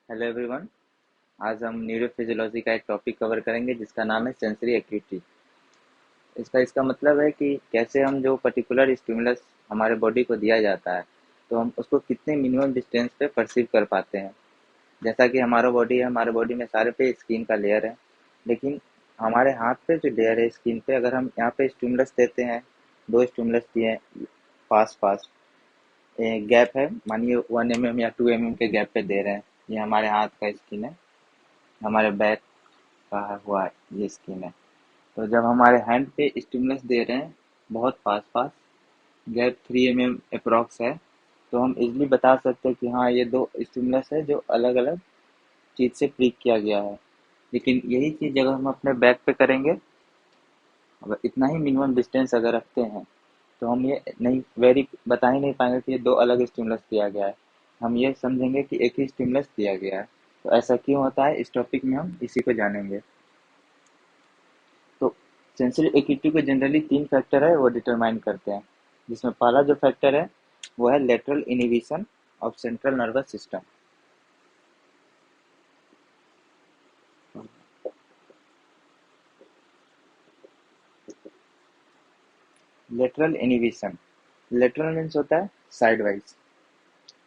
Hello everyone. आज हम neurophysiology का एक टॉपिक कवर करेंगे जिसका नाम है सेंसरी एक्यूटी। इसका मतलब है कि कैसे हम जो पर्टिकुलर स्टिमुलस हमारे बॉडी को दिया जाता है तो हम उसको कितने मिनिमम डिस्टेंस पे परसीव कर पाते हैं। जैसा कि हमारा बॉडी है, हमारे बॉडी में सारे पे स्किन का लेयर है, लेकिन हमारे हाथ पे जो लेयर है स्किन पे, अगर हम यहाँ पे स्टिमुलस देते हैं, दो स्टिमुलस दिए पास पास, गैप है, मानिए 1 mm या 2 mm के गैप पे दे रहे हैं। ये हमारे हाथ का स्किन है, हमारे बैक का हुआ ये स्किन है। तो जब हमारे हैंड पे स्टिमुलस दे रहे हैं बहुत पास पास, गैप 3 mm अप्रॉक्स है, तो हम इजली बता सकते हैं कि हाँ ये दो स्टिमुलस है जो अलग अलग चीज़ से प्रिक किया गया है। लेकिन यही चीज़ अगर हम अपने बैक पे करेंगे, अगर इतना ही मिनिमम डिस्टेंस अगर रखते हैं, तो हम ये नहीं वेरी बता ही नहीं पाएंगे कि ये दो अलग स्टिमुलस दिया गया है। हम ये समझेंगे कि एक ही स्टिमुलस दिया गया है। तो ऐसा क्यों होता है, इस टॉपिक में हम इसी को जानेंगे। तो सेंसरी एक्यूटी को जनरली 3 फैक्टर है वो डिटरमाइन करते हैं, जिसमें पहला जो फैक्टर है वो है lateral inhibition of central nervous system. Lateral inhibition, lateral means होता है side wise,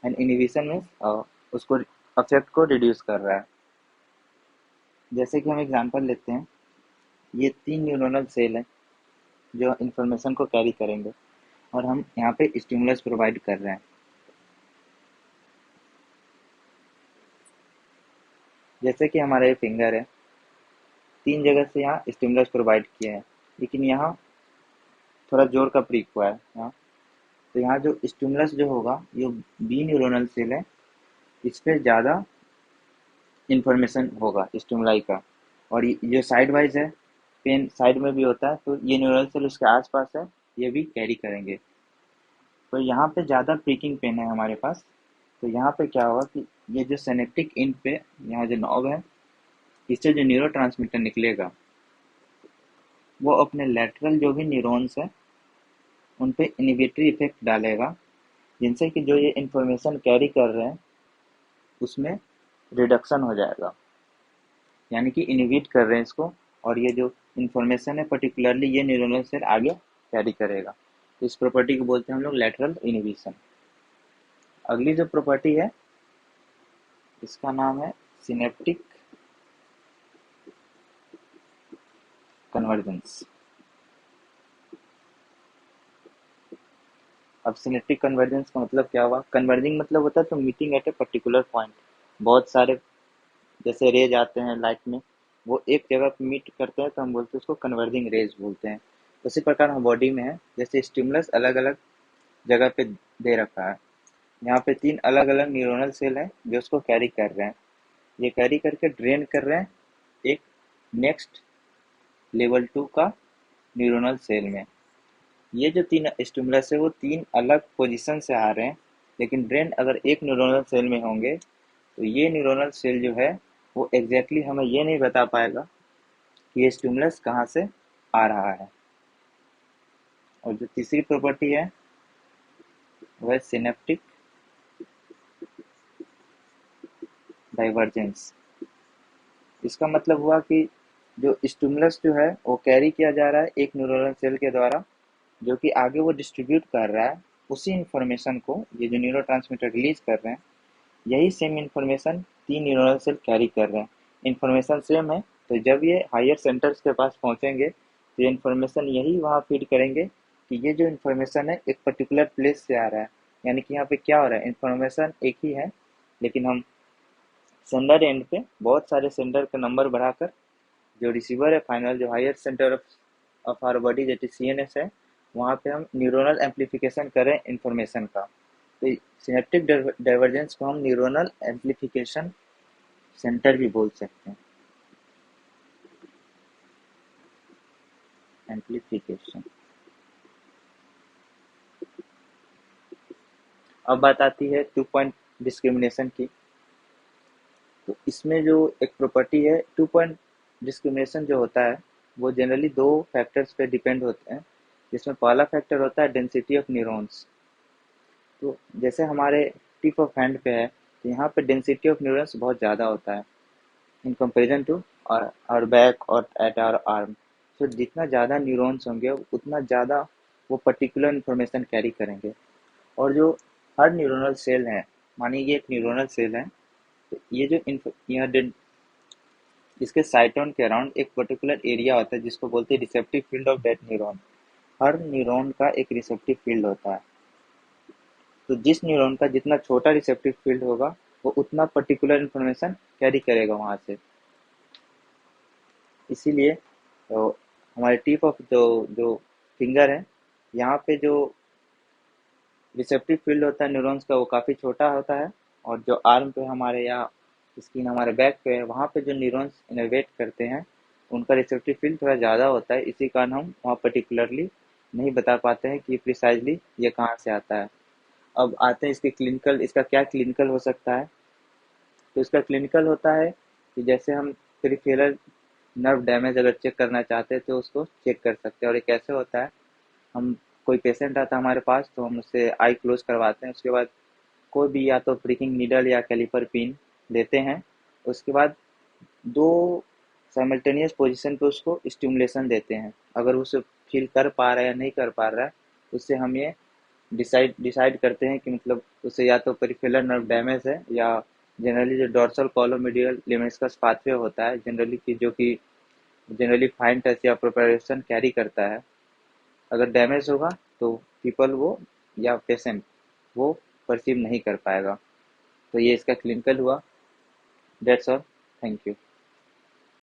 and inhibition means उसको अफेक्ट को रिड्यूस कर रहा है। जैसे कि हम एग्जांपल लेते हैं, ये 3 न्यूरोनल सेल हैं जो इंफॉर्मेशन को कैरी करेंगे, और हम यहाँ पे स्टिमुलस प्रोवाइड कर रहे हैं। जैसे कि हमारा ये फिंगर है, 3 जगह से यहाँ स्टिमुलस प्रोवाइड किए हैं, लेकिन यहाँ थोड़ा जोर का प्रीक हुआ है यहाँ। तो यहाँ जो स्टिमुलस जो होगा, ये बी न्यूरोनल सेल है, इस पे ज़्यादा इंफॉर्मेशन होगा स्टिमुलाई का। और ये जो साइड वाइज है, पेन साइड में भी होता है, तो ये न्यूरल सेल उसके आसपास है, ये भी कैरी करेंगे। तो यहाँ पे ज़्यादा प्रीकिंग पेन है हमारे पास। तो यहाँ पे क्या होगा कि ये जो सिनेप्टिक इंड पे यहाँ जो नॉब है, इससे जो न्यूरो निकलेगा, वो अपने लेटरल जो भी न्यूरॉन्स है उन पे इनिबिटरी इफेक्ट डालेगा, जिनसे कि जो ये इंफॉर्मेशन कैरी कर रहे हैं उसमें रिडक्शन हो जाएगा, यानी कि इनहिबिट कर रहे हैं इसको। और ये जो इन्फॉर्मेशन है पर्टिकुलरली ये न्यूरोनल सेल आगे कैरी करेगा। तो इस प्रॉपर्टी को बोलते हैं हम लोग लेटरल इनहिबिशन। अगली जो प्रॉपर्टी है इसका नाम है सिनेप्टिक कन्वर्जेंस। अब सिनेप्टिक कन्वर्जेंस का मतलब क्या हुआ, कन्वर्जिंग मतलब होता है तो meeting at a particular point. बहुत सारे जैसे रेज आते हैं लाइट में, वो एक जगह पे मीट करते हैं तो हम बोलते हैं उसको कन्वर्जिंग रेज बोलते हैं। उसी प्रकार हम बॉडी में है, जैसे स्टिमुलस अलग अलग जगह पे दे रखा है, यहाँ पे 3 अलग अलग न्यूरोनल सेल हैं जो उसको कैरी कर रहे हैं। ये कैरी करके ड्रेन कर रहे हैं एक नेक्स्ट लेवल 2 का न्यूरोनल सेल में। ये जो 3 स्टिमुलस है वो 3 अलग पोजीशन से आ रहे हैं, लेकिन ड्रेन अगर एक न्यूरोनल सेल में होंगे तो ये न्यूरोनल सेल जो है वो एग्जैक्टली हमें ये नहीं बता पाएगा कि ये स्टिमुलस कहाँ से आ रहा है। और जो तीसरी प्रॉपर्टी है वह सिनेप्टिक डाइवर्जेंस। इसका मतलब हुआ कि जो स्टिमुलस जो है वो कैरी किया जा रहा है एक न्यूरोनल सेल के द्वारा, जो कि आगे वो डिस्ट्रीब्यूट कर रहा है उसी इंफॉर्मेशन को, ये जो न्यूरोट्रांसमीटर रिलीज कर रहे हैं यही same information 3 neuronal cell carry कर रहे हैं। इंफॉर्मेशन सेम है, तो जब ये हायर सेंटर्स के पास पहुंचेंगे तो ये इंफॉर्मेशन यही वहाँ फीड करेंगे कि ये जो इंफॉर्मेशन है एक पर्टिकुलर प्लेस से आ रहा है। यानी कि यहाँ पे क्या हो रहा है, इंफॉर्मेशन एक ही है, लेकिन हम सेंडर एंड पे बहुत सारे सेंडर का नंबर बढ़ाकर जो रिसीवर है फाइनल, जो higher centre of our body जो सीएनएस है, वहाँ पे हम न्यूरोनल एम्पलीफिकेशन करें इंफॉर्मेशन का। तो सिनेप्टिक डाइवर्जेंस को हम न्यूरोनल एम्पलीफिकेशन सेंटर भी बोल सकते हैं। एम्पलीफिकेशन। अब बात आती है 2 पॉइंट डिस्क्रिमिनेशन की। तो इसमें जो एक प्रॉपर्टी है 2 पॉइंट डिस्क्रिमिनेशन जो होता है, वो जनरली 2 फैक्टर्स पे डिपेंड होते हैं, जिसमें पहला फैक्टर होता है डेंसिटी ऑफ न्यूरॉन्स। तो जैसे हमारे टिप ऑफ हैंड पे है, तो यहाँ पे डेंसिटी ऑफ न्यूरॉन्स बहुत ज़्यादा होता है इन कंपेरिजन टू और बैक और एट आवर आर्म। तो जितना ज़्यादा न्यूरॉन्स होंगे उतना ज़्यादा वो पर्टिकुलर इन्फॉर्मेशन कैरी करेंगे। और जो हर न्यूरोनल सेल है, मानिए ये एक न्यूरोनल सेल है, तो ये जो इसके साइटोन के अराउंड एक पर्टिकुलर एरिया होता है जिसको बोलते हैं receptive field of that neuron. Her neuron का एक रिसेप्टिव फील्ड होता है। तो जिस न्यूरॉन का जितना छोटा रिसेप्टिव फील्ड होगा वो उतना पर्टिकुलर इन्फॉर्मेशन कैरी करेगा वहाँ से। इसीलिए तो हमारे टिप ऑफ जो जो फिंगर है, यहाँ पे जो रिसेप्टिव फील्ड होता है न्यूरॉन्स का वो काफ़ी छोटा होता है। और जो आर्म पे हमारे या स्किन हमारे बैक पे है वहाँ पे जो न्यूरॉन्स इनर्वेट करते हैं उनका रिसेप्टिव फील्ड थोड़ा ज़्यादा होता है। इसी कारण हम वहाँ पर्टिकुलरली नहीं बता पाते हैं कि प्रिसाइजली ये कहाँ से आता है। अब आते हैं इसके क्लिनिकल, इसका क्या क्लिनिकल हो सकता है। तो इसका क्लिनिकल होता है कि जैसे हम पेरिफेरल नर्व डैमेज अगर चेक करना चाहते हैं तो उसको चेक कर सकते हैं। और ये कैसे होता है, हम कोई पेशेंट आता है हमारे पास तो हम उससे आई क्लोज करवाते हैं, उसके बाद कोई भी या तो प्रिकिंग नीडल या कैलिपर पिन देते हैं। उसके बाद दो साइमल्टेनियस पोजीशन पे उसको स्टिमुलेशन देते हैं। अगर उसे फील कर पा रहा है या नहीं कर पा रहा है उससे हम ये डिसाइड करते हैं कि मतलब उसे या तो पेरिफेरल नर्व डैमेज है या जनरली जो डोर्सल कॉलोमीडियल लेमेनिस्कस पाथवे होता है जनरली की जो कि जनरली फाइन टच या प्रोपेरेशन कैरी करता है, अगर डैमेज होगा तो पीपल वो या पेशेंट वो परसीव नहीं कर पाएगा। तो ये इसका क्लिनिकल हुआ। That's all. Thank you.